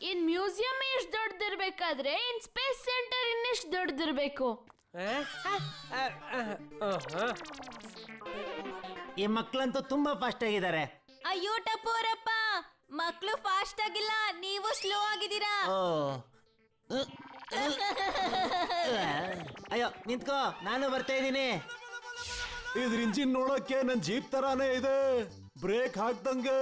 ಇನ್ museum ಎಷ್ಟು ದೊಡ್ಡದಿರ್ಬೇಕಾದ್ರೆ in space centre ಇನ್ನೆಷ್ಟು ದೊಡ್ಡದಿರ್ಬೇಕು. ಈ ಮಕ್ಕಳಂತೂ ತುಂಬಾ ಫಾಸ್ಟ್ ಆಗಿದ್ದಾರೆ. ಅಯ್ಯೋ ಟಪ್ಪೋರಪ್ಪ, ಮಕ್ಕಳು ಫಾಸ್ಟ್ ಆಗಿಲ್ಲ, ನೀವು ಸ್ಲೋ ಆಗಿದ್ದೀರಾ. ಅಯ್ಯೋ ನಿಂತ್ಕೋ, ನಾನು ಬರ್ತಾ ಇದ್ದೀನಿ. ಇದ್ರ ಇಂಜಿನ್ ನೋಡಕ್ಕೆ ನನ್ ಜೀಪ್ ತರಾನೇ ಇದೆ, ಬ್ರೇಕ್ ಹಾಕ್ದಂಗೆ.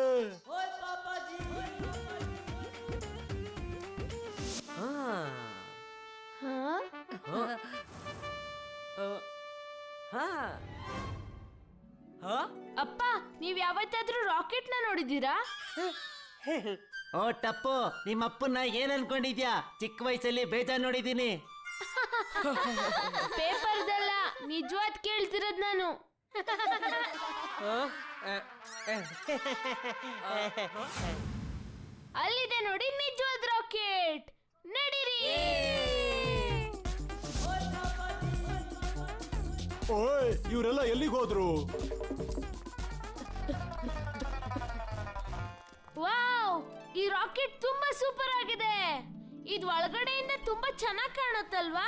ಅಪ್ಪ, ನೀವ್ ಯಾವತ್ತಾದ್ರೂ ರಾಕೆಟ್ ನ ನೋಡಿದೀರಾ? ಓ ಟಪ್ಪು, ನಿಮ್ಮ ಅಪ್ಪನ್ನ ಏನ್ ಅನ್ಕೊಂಡಿದ್ಯಾ? ಚಿಕ್ಕ ವಯಸ್ಸಲ್ಲಿ ಬೇಜಾರ್ ನೋಡಿದೀನಿ. ಪೇಪರ್ದಲ್ಲ, ನಿಜವಾದ್ ಕೇಳ್ತಿರೋದ್ ನಾನು. ಅಲ್ಲಿದೆ ನೋಡಿ ನಿಜವಾದ ರಾಕೆಟ್. ನಡೀರಿ. ಓಯ್, ಇವರೆಲ್ಲ ಎಲ್ಲಿಗೆ ಹೋದ್ರು? ವಾವ್, ಈ ರಾಕೆಟ್ ತುಂಬಾ ಸೂಪರ್ ಆಗಿದೆ. ಇದು ಒಳಗಡೆಯಿಂದ ತುಂಬಾ ಚೆನ್ನಾಗಿ ಕಾಣುತ್ತಲ್ವಾ?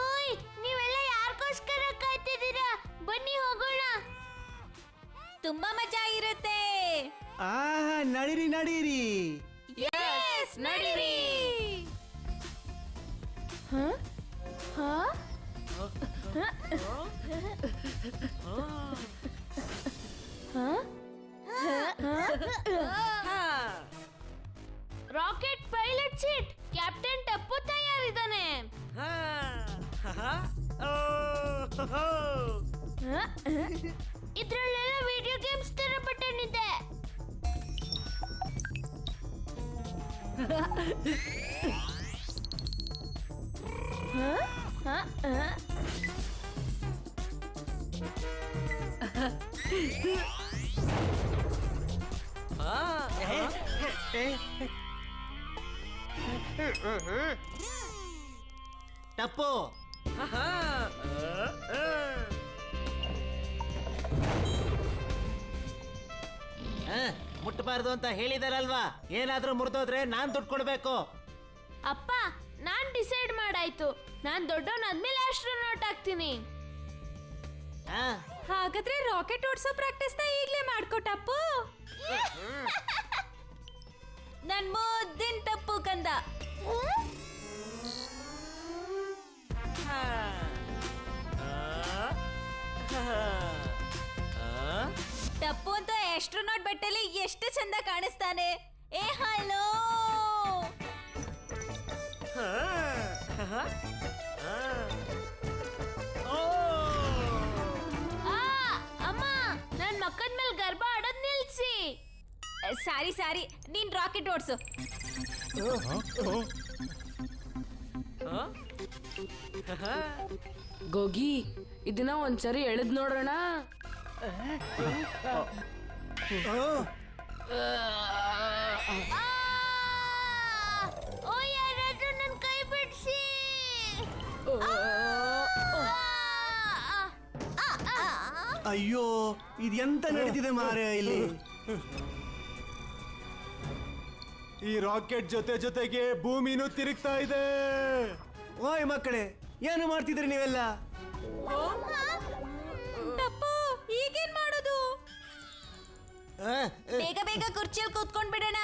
ಓಯ್, ನೀವೆಲ್ಲ ಯಾರಿಗೋಸ್ಕರ ಕಾಯ್ತಿದ್ದೀರಾ? ಬನ್ನಿ ಹೋಗೋಣ. ತುಂಬಾ ಮಜಾ ಇರುತ್ತೆ. ನಡೀರಿ ನಡೀರಿ. Yes, ನಡೀರಿ. Rocket pilot seat captain Tappu ತಯಾರಿದ್ದಾನೆ. ಇದ್ರಲ್ಲೆಲ್ಲ ವಿಡಿಯೋ ಗೇಮ್ಸ್ ತರ ಬಟನ್ ಇದೆ. ಟಪ್ಪು, ಮುಟ್ಟಬಾರ್ದು ಅಂತ ಹೇಳಿದಾರಲ್ವಾ? ಏನಾದ್ರೂ ಮುರಿದೋದ್ರೆ ನಾನ್ ದುಡ್ಡು ಕೊಡ್ಬೇಕು. ಅಪ್ಪ, ನಾನ್ ಡಿಸೈಡ್ ಮಾಡಾಯ್ತು. ನಾನ್ ದೊಡ್ಡವನಾದ್ಮೇಲೆ ಆಸ್ಟ್ರೋನಾಟ್ ಆಗ್ತೀನಿ. ಹಾಗಾದ್ರೆ ರಾಕೆಟ್ ಓಡಿಸೋ ಪ್ರಾಕ್ಟೀಸ್ ನ ಈಗ್ಲೇ ಮಾಡ್ಕೊಟಪ್ಪು. ನನ್ ಮುದ್ದಿನ ಟಪ್ಪು ಕಂದ. ಟಪ್ಪು ಅಂತ ಆಸ್ಟ್ರೋನಾಟ್ ಬಟ್ಟೆಲಿ ಎಷ್ಟು ಚಂದ ಕಾಣಿಸ್ತಾನೆ. ಏ ಹಲೋ. ಅಮ್ಮ, ನನ್ ಮಕ್ಕದ ಮೇಲೆ ಗರ್ಭ ಆಡೋದ್ ನಿಲ್ಸಿ. ಸಾರಿ ಸಾರಿ, ನೀನ್ ರಾಕೆಟ್ ಓಡಿಸು. ಗೋಗಿ, ಇದನ್ನ ಒಂದ್ಸರಿ ಎಳೆದ್ ನೋಡೋಣ. ಓ, ಯಾರಾದ್ರೂ ನನ್ ಕೈ ಬಿಡ್ಸಿ. ಅಯ್ಯೋ, ಇದೆಂತ ನಡೀತಿದೆ ಮಾರೆ ಇಲ್ಲಿ? ಈ ರಾಕೆಟ್ ಜೊತೆ ಜೊತೆಗೆ ಭೂಮಿನೂ ತಿರುಗ್ತಾ ಇದೆ. ಓಯ್ ಮಕ್ಕಳೇ, ಏನು ಮಾಡ್ತಿದ್ರಿ ನೀವೆಲ್ಲ? ಟಪ್ಪು, ಈಗೇನ್ ಮಾಡೋದು? ಬೇಗ ಬೇಗ ಕುರ್ಚಿಯಲ್ಲಿ ಕೂತ್ಕೊಂಡ್ ಬಿಡೋಣ.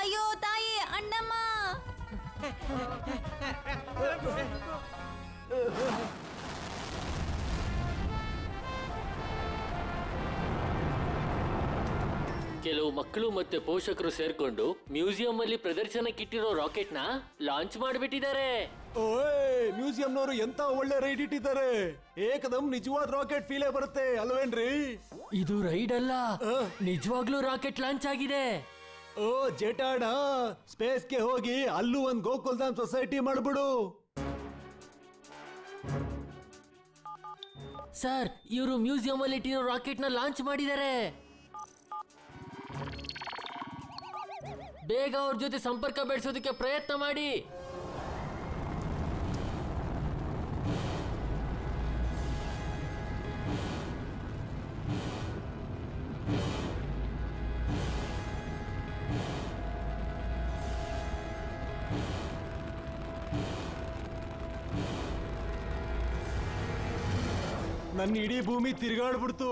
ಅಯ್ಯೋ ತಾಯಿ, ಅಣ್ಣಮ್ಮ. ಕೆಲವು ಮಕ್ಕಳು ಮತ್ತೆ ಪೋಷಕರು ಸೇರ್ಕೊಂಡು ಮ್ಯೂಸಿಯಂ ಅಲ್ಲಿ ಪ್ರದರ್ಶನಕ್ಕಿಟ್ಟಿರೋ ರಾಕೆಟ್ ನ ಲಾಂಚ್ ಮಾಡಿಬಿಟ್ಟಿದ್ದಾರೆ. ಓಯ್, ಮ್ಯೂಸಿಯಂನವರು ಎಂತ ಒಳ್ಳೆ ರೈಡ್ ಇಟ್ಟಿದ್ದಾರೆ. ಏಕದಮ್ ನಿಜವಾದ ರಾಕೆಟ್ ಫೀಲೇ ಬರುತ್ತೆ ಅಲ್ವೇನ್ರಿ? ಇದು ರೈಡ್ ಅಲ್ಲ, ನಿಜವಾಗ್ಲೂ ರಾಕೆಟ್ ಲಾಂಚ್ ಆಗಿದೆ. ಓ ಜೆಟಾಡ, ಸ್ಪೇಸ್ಗೆ ಹೋಗಿ ಅಲ್ಲೂ ಒಂದ್ ಗೋಕುಲ್ಧಾಮ್ ಸೊಸೈಟಿ ಮಾಡ್ಬಿಡು. ಸರ್, ಇವರು ಮ್ಯೂಸಿಯಂ ಅಲ್ಲಿ ಇಟ್ಟಿರೋ ರಾಕೆಟ್ ನ ಲಾಂಚ್ ಮಾಡಿದ್ದಾರೆ. ಬೇಗ ಅವ್ರ ಜೊತೆ ಸಂಪರ್ಕ ಬೆಳೆಸೋದಕ್ಕೆ ಪ್ರಯತ್ನ ಮಾಡಿ. ನನ್ನ ಇಡೀ ಭೂಮಿ ತಿರುಗಾಡ್ಬಿಡ್ತು.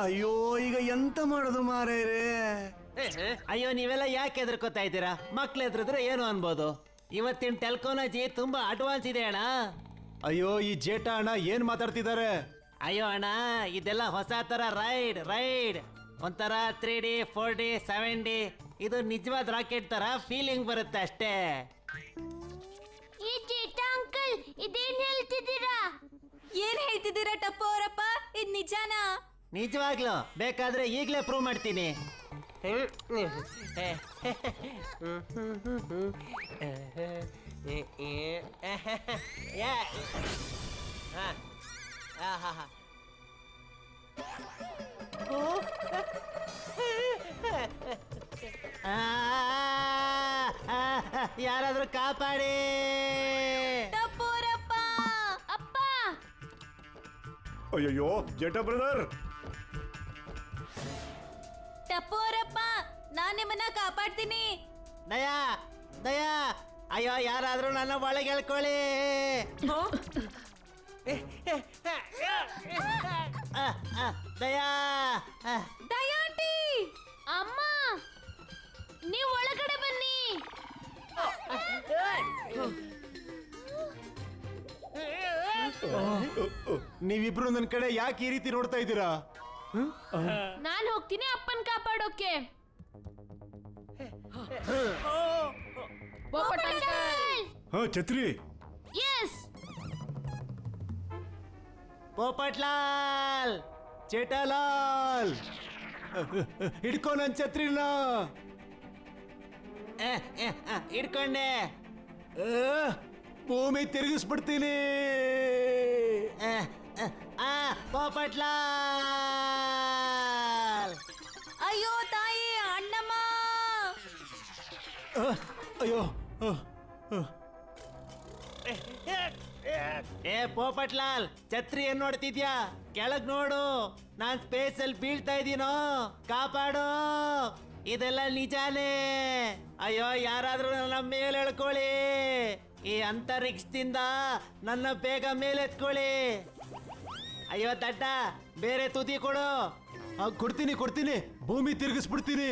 ಅಯ್ಯೋ ಈಗ ಎಂತ ಮಾಡೋದು ಮಾರೇರೆ? ಅಯ್ಯೋ ನೀವೆಲ್ಲ ಯಾಕೆ ಹೆದರ್ಕೋತಾ ಇದ್ದೀರಾ? ಮಕ್ಳು ಎದುರಿದ್ರೆ ಏನು ಅನ್ಬೋದು. ಇವತ್ತಿನ ಟೆಲ್ಕೋನಾಜಿ ತುಂಬಾ ಅಡ್ವಾನ್ಸ್ ಇದೆ ಅಣ್ಣ. ಅಯ್ಯೋ ಈ ಜೇಟ ಅಣ್ಣ ಏನ್ ಮಾತಾಡ್ತಿದ್ದಾರೆ? ಅಯ್ಯೋ ಅಣ್ಣ, ಇದೆಲ್ಲ ಹೊಸ ತರ ರೈಡ್ ಒಂಥರ 3D 4D 7D. ಇದು ನಿಜವಾದ ರಾಕೆಟ್ ತರ ಫೀಲಿಂಗ್ ಬರುತ್ತೆ ಅಷ್ಟೇ. ಈ ಜೇಟ ಅಂಕಲ್ ಇದೇನ್ ಹೇಳ್ತಿದ್ದೀರಾ? ಏನ್ ಹೇಳ್ತಿದ್ದೀರಾ ಟಪ್ಪು ಅವರಪ್ಪ? ಇದ್ ನಿಜಾನಾ? ನಿಜವಾಗ್ಲು ಬೇಕಾದ್ರೆ ಈಗ್ಲೇ ಪ್ರೂವ್ ಮಾಡ್ತೀನಿ. ಯಾರಾದ್ರೂ ಕಾಪಾಡಿ. ಟಪ್ಪು ಅವರಪ್ಪ! ಅಪ್ಪ ಅಯ್ಯಯ್ಯೋ ಜೇಟ ಬ್ರದರ್, ಟಪ್ಪು ಅವರಪ್ಪ, ನಾನ್ ನಿಮ್ಮನ್ನ ಕಾಪಾಡ್ತೀನಿ. ದಯಾ ದಯಾ, ಅಯ್ಯೋ ಯಾರಾದ್ರೂ ನನ್ನ ಒಳಗೆ ಹೇಳ್ಕೊಳ್ಳಿ. ದಯಾ ದಯಾಂಟಿ! ಅಮ್ಮ ನೀವು ಒಳಗಡೆ ಬನ್ನಿ. ನೀವಿಬ್ರು ನನ್ನ ಕಡೆ ಯಾಕೆ ಈ ರೀತಿ ನೋಡ್ತಾ ಇದ್ದೀರಾ? ನಾನು ಹೋಗ್ತೀನಿ ಅಪ್ಪನ್ ಕಾಪಾಡೋಕೆ. ಹಾ ಛತ್ರಿ, ಎಸ್ ಪೋಪಟ್ಲಾಲ್, ಚೇಟಾಲಾಲ್, ಹಿಡ್ಕೊ ನನ್ ಛತ್ರಿನ. ಇಡ್ಕೊಂಡೆ. ಭೂಮಿ ತಿರುಗಿಸ್ಬಿಡ್ತೀನಿ. ಪೋಪಟ್ಲಾಲ್. ಅಯ್ಯೋ ತಾಯಿ, ಅಣ್ಣಮ್ಮ! ಅಯ್ಯೋ ಏ ಪೋಪಟ್ಲಾಲ್, ಛತ್ರಿ ಏನ್ ನೋಡ್ತಿದ್ಯಾ? ಕೆಳಗ್ ನೋಡು, ನಾನ್ ಸ್ಪೇಸ್ ಅಲ್ಲಿ ಬೀಳ್ತಾ ಇದೀನೋ, ಕಾಪಾಡು. ಇದೆಲ್ಲ ನಿಜಾನೇ. ಅಯ್ಯೋ ಯಾರಾದ್ರೂ ನನ್ನ ಮೇಲೆ ಎಳ್ಕೊಳ್ಳಿ. ಈ ಅಂತರಿಕ್ಷದಿಂದ ನನ್ನ ಬೇಗ ಮೇಲೆ ಎತ್ಕೊಳ್ಳಿ. ಅಯ್ಯೋ ದಡ್ಡ, ಬೇರೆ ತುದಿ ಕೊಡು. ಕೊಡ್ತೀನಿ, ಭೂಮಿ ತಿರುಗಿಸ್ಬಿಡ್ತೀನಿ.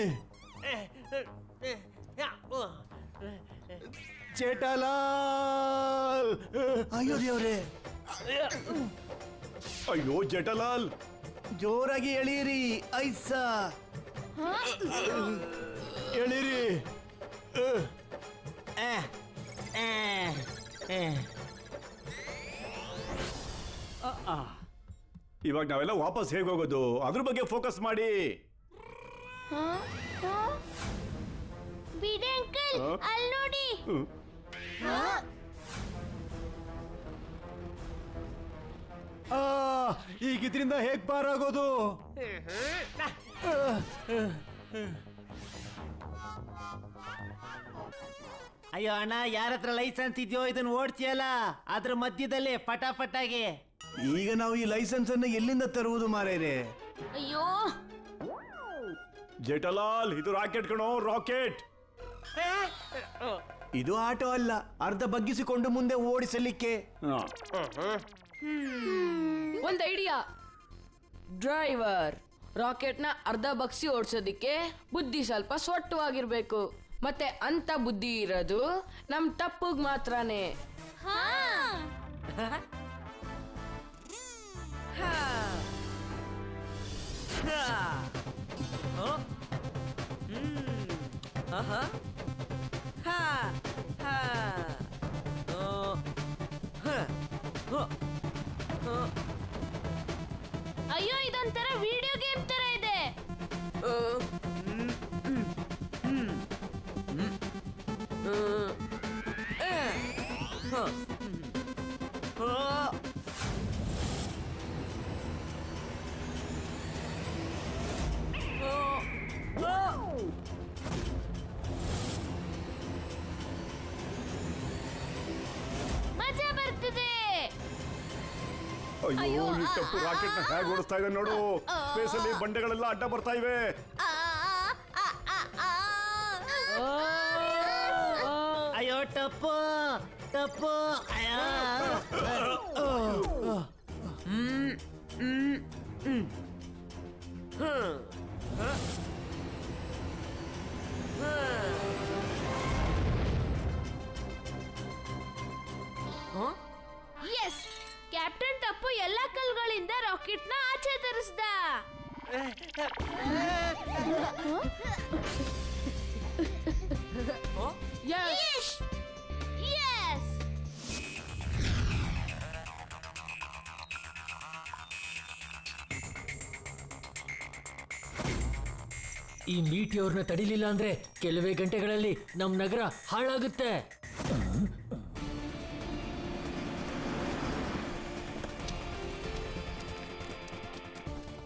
ಚೇಟಾಲಾಲ್, ಅಯ್ಯೋ ದೇವ್ರೆ, ಅಯ್ಯೋ ಜೇಠಲಾಲ್, ಜೋರಾಗಿ ಎಳೀರಿ. ಐಸಾ ಎಳೀರಿ. ಇವಾಗ ನಾವೆಲ್ಲ ವಾಪಸ್ ಹೇಗೆ ಹೋಗೋದು? ಅದ್ರ ಬಗ್ಗೆ ಫೋಕಸ್ ಮಾಡಿ. ಬಿಡಿ ಅಂಕಲ್, ಹ? ಅಲ್ಲಿ ನೋಡಿ. ಈಗ ಇದರಿಂದ ಹೇಗ್ ಪಾರಾಗೋದು? ಅಯ್ಯೋ ಅಣ್ಣ, ಯಾರ ಹತ್ರ ಲೈಸೆನ್ಸ್ ಇದೆಯೋ ಇದನ್ನ ಓಡ್ತೀಯಲ್ಲ, ಅದ್ರ ಮಧ್ಯದಲ್ಲಿ ಫಟಾಫಟಾಗಿ. ಈಗ ನಾವು ಈ ಲೈಸೆನ್ಸ್ ಅನ್ನ ಎಲ್ಲಿಂದ ತರುವುದು ಮಾರೇರೆ? ಅಯ್ಯೋ ಜೇಠಲಾಲ್, ಇದು ರಾಕೆಟ್ ಕಣೋ, ರಾಕೆಟ್. ಇದು ಆಟೋ ಅಲ್ಲ, ಅರ್ಧ ಬಗ್ಗಿಸಿಕೊಂಡು ಮುಂದೆ ಓಡಿಸಲಿಕ್ಕೆ. ಒಂದ್ ಐಡಿಯಾ. ಡ್ರೈವರ್ ರಾಕೆಟ್ನ ಅರ್ಧ ಬಗ್ಸಿ ಓಡಿಸೋದಿಕ್ಕೆ ಬುದ್ಧಿ ಸ್ವಲ್ಪ ಸ್ವಟ್ಟವಾಗಿರ್ಬೇಕು. ಮತ್ತೆ ಅಂತ ಬುದ್ಧಿ ಇರೋದು ನಮ್ ಟಪ್ಪುಗ್ ಮಾತ್ರನೇ. ಹಾ ಅಯ್ಯೋ ಇದೊಂಥರ ವಿಡಿಯೋ ಗೇಮ್ ತರ ಇದೆ. ಅಯ್ಯೋ ಈ ಟಪ್ಪು ರಾಕೆಟ್ ನ ಹೇಗೆ ಓಡಿಸ್ತಾ ಇದೆ ನೋಡು. ಸ್ಪೇಸ್ ಅಲ್ಲಿ ಬಂಡೆಗಳೆಲ್ಲ ಅಡ್ಡ ಬರ್ತಾ ಇವೆ. ಅಯ್ಯೋ ಟಪ್ಪು ಟಪ್ಪು ಅಯ್ಯೋ. ಎಸ್, ಕ್ಯಾಪ್ಟನ್ ಟಪ್ಪು ಎಲ್ಲಾ ಕಲ್ಗಳಿಂದ ರಾಕೆಟ್ ನ ಆಚೆ ತರಿಸ್ದ. Yes. Yes. ಈ ಮೀಟಿಯೋರ್ನ ತಡಿಲಿಲ್ಲ ಅಂದ್ರೆ ಕೆಲವೇ ಗಂಟೆಗಳಲ್ಲಿ ನಮ್ ನಗರ ಹಾಳಾಗುತ್ತೆ.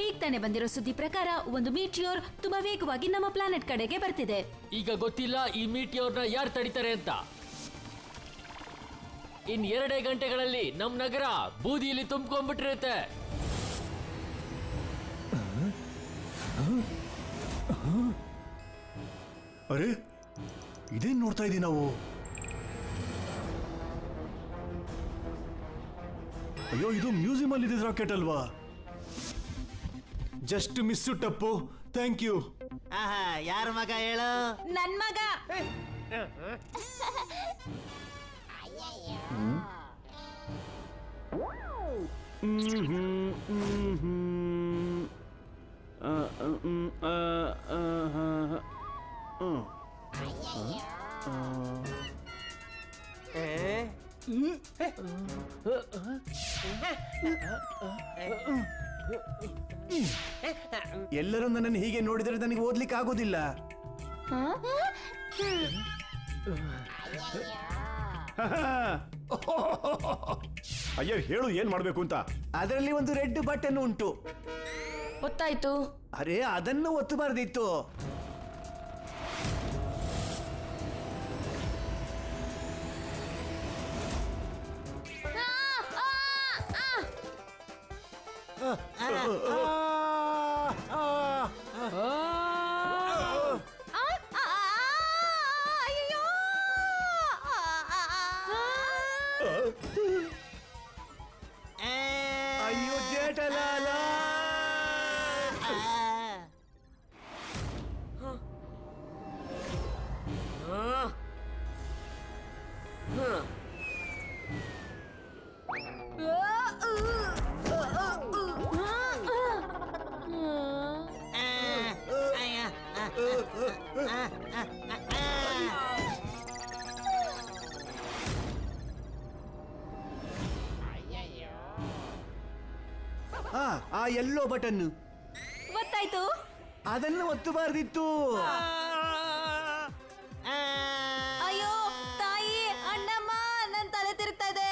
ಈಗ ತಾನೇ ಬಂದಿರೋ ಸುದ್ದಿ ಪ್ರಕಾರ ಒಂದು ಮೀಟಿಯೋರ್ ತುಂಬಾ ವೇಗವಾಗಿ ನಮ್ಮ ಪ್ಲಾನೆಟ್ ಕಡೆಗೆ ಬರ್ತಿದೆ. ಈಗ ಗೊತ್ತಿಲ್ಲ ಈ ಮೀಟಿಯೋರ್ನ ಯಾರು ತಡಿತಾರೆ ಅಂತ. ಇನ್ 2 ಗಂಟೆಗಳಲ್ಲಿ ನಮ್ ನಗರ ಬೂದಿಯಲ್ಲಿ ತುಂಬಿಕೊಂಡ್ಬಿಟ್ಟಿರುತ್ತೆ. ಅರೆ ಇದೇನ್ ನೋಡ್ತಾ ಇದೀವಿ ನಾವು? ಅಯ್ಯೋ ಇದು ಮ್ಯೂಸಿಯಂ ಅಲ್ಲಿ ಇದೆ ರಾಕೆಟ್ ಅಲ್ವಾ? ಜಸ್ಟ್ ಮಿಸ್ಸು ಟಪ್ಪು, ಥ್ಯಾಂಕ್ ಯು. ಆಹಾ, ಯಾರ ಮಗ ಹೇಳು? ನನ್ ಮಗ. ಎಲ್ಲರೂ ನನ್ನನ್ನು ಹೀಗೆ ನೋಡಿದರೆ ನನಗೆ ಓದ್ಲಿಕ್ಕೆ ಆಗೋದಿಲ್ಲ. ಅಯ್ಯೋ ಹೇಳು ಏನ್ ಮಾಡ್ಬೇಕು ಅಂತ. ಅದರಲ್ಲಿ ಒಂದು ರೆಡ್ ಬಟನ್ ಉಂಟು. ಗೊತ್ತಾಯ್ತು. ಅರೆ ಅದನ್ನು ಒತ್ತಬಾರ್ದಿತ್ತು. ಅಯ್ಯೋ ಜೇಠಲಾಲ. ಆ ಎಲ್ಲೋ ಬಟನ್ ಗೊತ್ತಾಯ್ತು. ಅದನ್ನು ಒತ್ತಬಾರ್ದಿತ್ತು. ಅಯ್ಯೋ ತಾಯಿ, ಅಣ್ಣಮ್ಮ, ನನ್ ತಲೆ ತಿರುಗ್ತಾ ಇದೆ.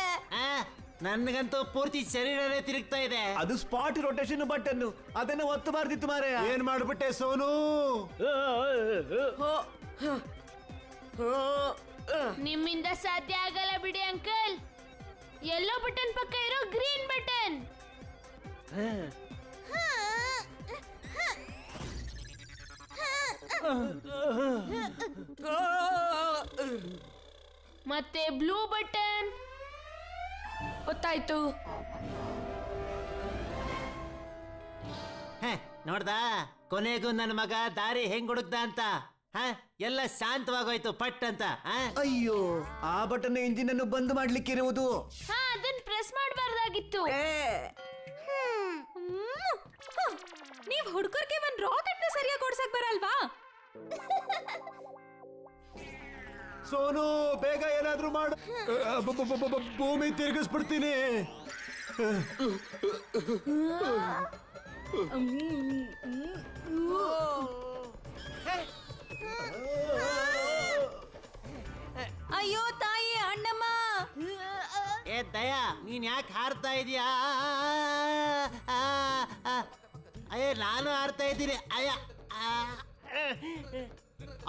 ನನ್ಗಂತೂ ಪೂರ್ತಿ ಶರೀರನೇ ತಿರುಗ್ತಾ ಇದೆ. ಅದು ಸ್ಪಾಟ್ ರೊಟೇಷನ್ ಬಟನ್, ಅದನ್ನು ಒತ್ತಬಾರ್ದಿತ್ತು ಮಾರೆ. ಏನ್ ಮಾಡ್ಬಿಟ್ಟೆ ಸೋನು? ನಿಮ್ಮಿಂದ ಸಾಧ್ಯ ಆಗಲ್ಲ ಬಿಡಿ ಅಂಕಲ್. ಯೆಲ್ಲೋ ಬಟನ್ ಪಕ್ಕ ಇರೋ ಗ್ರೀನ್ ಬಟನ್. ಮತ್ತೆ ಬ್ಲೂ ಬಟನ್. ಗೊತ್ತಾಯ್ತು. ನೋಡ್ದಾ, ಕೊನೆಗೂ ನನ್ನ ಮಗ ದಾರಿ ಹೆಂಗ್ ಹುಡುಕ್ದ ಅಂತ. ಎಲ್ಲ ಶಾಂತವಾಗೋಯ್ತು ಪಟ್ ಅಂತ. ಅಯ್ಯೋ, ಆ ಬಟನ್ ಇಂಜಿನ್ ಅನ್ನು ಬಂದ್ ಮಾಡ್ಲಿಕ್ಕಿರುವುದು. ಅದನ್ನ ಪ್ರೆಸ್ ಮಾಡಬಾರ್ದಾಗಿತ್ತು. ನೀವ್ ಹುಡುಗರಿಗೆ ಒಂದ್ ರಾಕೆಟ್ ನ ಸರಿಯಾಗಿ ಓಡ್ಸಕ್ ಬರಲ್ವಾ? ಸೋನು ಬೇಗ ಏನಾದ್ರೂ ಮಾಡು. ಭೂಮಿ ತಿರುಗಿಸ್ಬಿಡ್ತೀನಿ. ಅಯ್ಯೋ ತಾಯಿ, ಅಣ್ಣಮ್ಮ. ಏ ದಯಾ, ನೀನ್ ಯಾಕೆ ಹಾರ್ತಾ ಇದೀಯಾ? ಅಯ್ಯ ನಾನು ಹಾರ್ತಾ ಇದ್ದೀನಿ.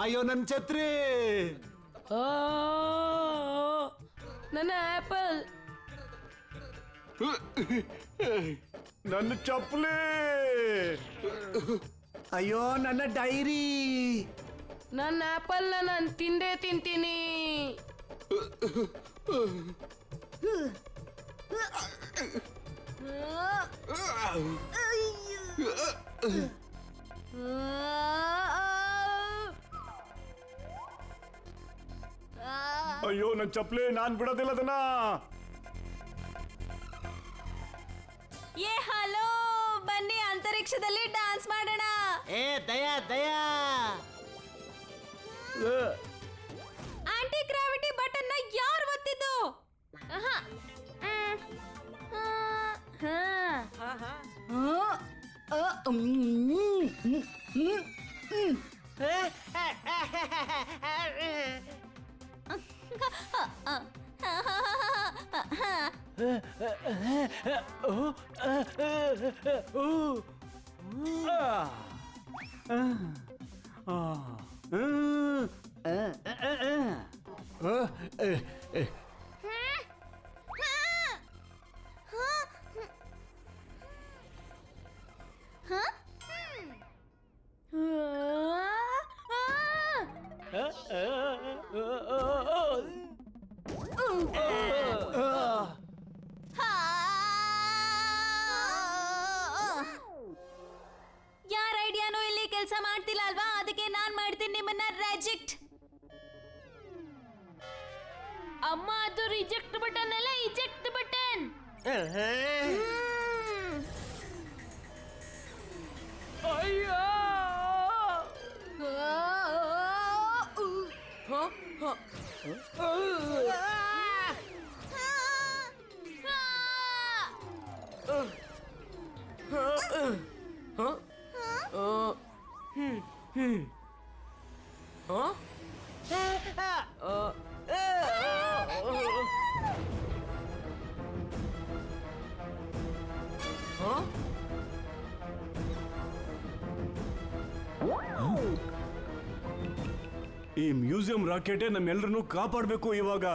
ಅಯ್ಯೋ ನನ್ ಛತ್ರಿ. ನನ್ನ ಆಪಲ್. ನನ್ನ ಚಪ್ಪಲಿ. ಅಯ್ಯೋ ನನ್ನ ಡೈರಿ. ನನ್ನ ಆಪಲ್ನ ನಾನು ತಿಂದೇ ತಿಂತೀನಿ. ಅಯ್ಯೋ ನನ್ನ ಚಪ್ಪಲಿ, ನಾನ್ ಬಿಡೋದಿಲ್ಲ ಅದನ್ನ. ಹಲೋ, ಬನ್ನಿ ಅಂತರಿಕ್ಷದಲ್ಲಿ ಡಾನ್ಸ್ ಮಾಡೋಣ. ಏ ದಯಾ ದಯಾ, ಆಂಟಿ ಗ್ರಾವಿಟಿ ಬಟನ್ ನ ಯಾರು ಒತ್ತಿದ್ದು? ಯಾರ ಐಡಿಯಾನು ಇಲ್ಲಿ ಕೆಲಸ ಮಾಡ್ತಿಲ್ಲ ಅಲ್ವಾ? ಅದಕ್ಕೆ ನಾನ್ ಮಾಡ್ತೀನಿ ನಿಮ್ಮನ್ನ ರಿಜೆಕ್ಟ್. ಅಮ್ಮ, ಅದು ರಿಜೆಕ್ಟ್ ಬಟನ್ ಅಲ್ಲ, ಇಜೆಕ್ಟ್ ಬಟನ್. ಅಯ್ಯೋ. ಈ ಮ್ಯೂಸಿಯಂ ರಾಕೆಟೇ ನಮ್ಮೆಲ್ಲರನ್ನು ಕಾಪಾಡಬೇಕು ಇವಾಗ.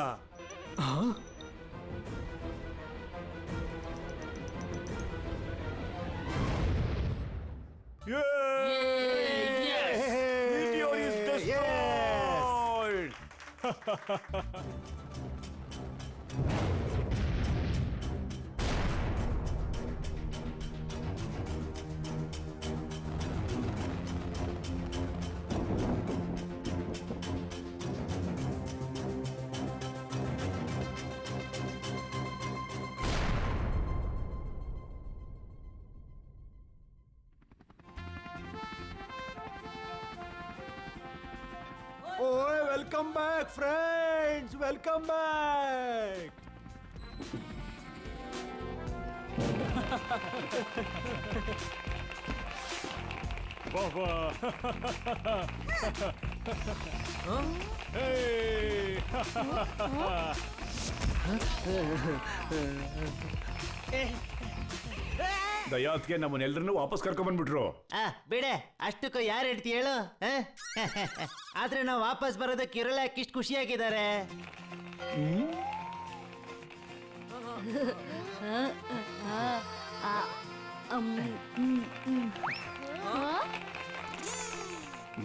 Meteor is destroyed. ಓಯ್, welcome back friends, welcome back. ದಯಾತ್ಗೆ ನಮ್ಮನ್ನೆಲ್ಲರನ್ನು ವಾಪಸ್ ಕರ್ಕೊಂಡ್ ಬಂದ್ಬಿಟ್ರು. ಬಿಡೆ, ಅಷ್ಟಕ್ಕೂ ಯಾರು ಹೇಳ್ತಿ ಹೇಳು. ಆದ್ರೆ ನಾವು ವಾಪಸ್ ಬರೋದಕ್ಕೆ ಇರಲ್ಲ, ಇಷ್ಟು ಖುಷಿಯಾಗಿದ್ದಾರೆ.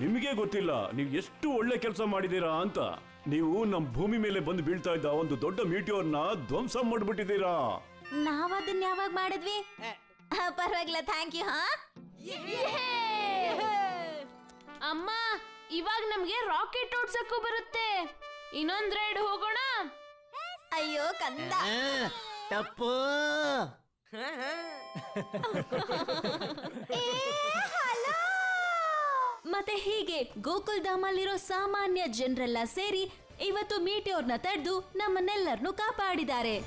ನಿಮಗೆ ಗೊತ್ತಿಲ್ಲ ನೀವು ಎಷ್ಟು ಒಳ್ಳೆ ಕೆಲಸ ಮಾಡಿದೀರಾ ಅಂತ. ನೀವು ನಮ್ಮ ಭೂಮಿ ಮೇಲೆ ಬಂದು ಬೀಳ್ತಾ ಇದ್ದ ಒಂದು ದೊಡ್ಡ ಮೀಟಿಯೋರ್ನ ಧ್ವಂಸ ಮಾಡ್ಬಿಟ್ಟಿದ್ದೀರಾ. ನಾವ್ ಅದನ್ನ ಯಾವಾಗ ಮಾಡಿದ್ವಿ? ಪರವಾಗಿಲ್ಲ, ಥ್ಯಾಂಕ್ ಯು. ಅಮ್ಮ, ಇವಾಗ ನಮ್ಗೆ ರಾಕೆಟ್ ಓಡ್ಸಕ್ಕೂ ಬರುತ್ತೆ. ಇನ್ನೊಂದ್ ರೈಡ್ ಹೋಗೋಣ. ಅಯ್ಯೋ ಕಂದ. ತಪ್ಪು. ಮತ್ತೆ ಹೀಗೆ ಗೋಕುಲ್ ಧಾಮಲ್ಲಿರೋ ಸಾಮಾನ್ಯ ಜನರೆಲ್ಲ ಸೇರಿ ಇವತ್ತು ಮೀಟಿಯೋರ್ನ ತಡೆದು ನಮ್ಮನ್ನೆಲ್ಲರನ್ನು ಕಾಪಾಡಿದ್ದಾರೆ.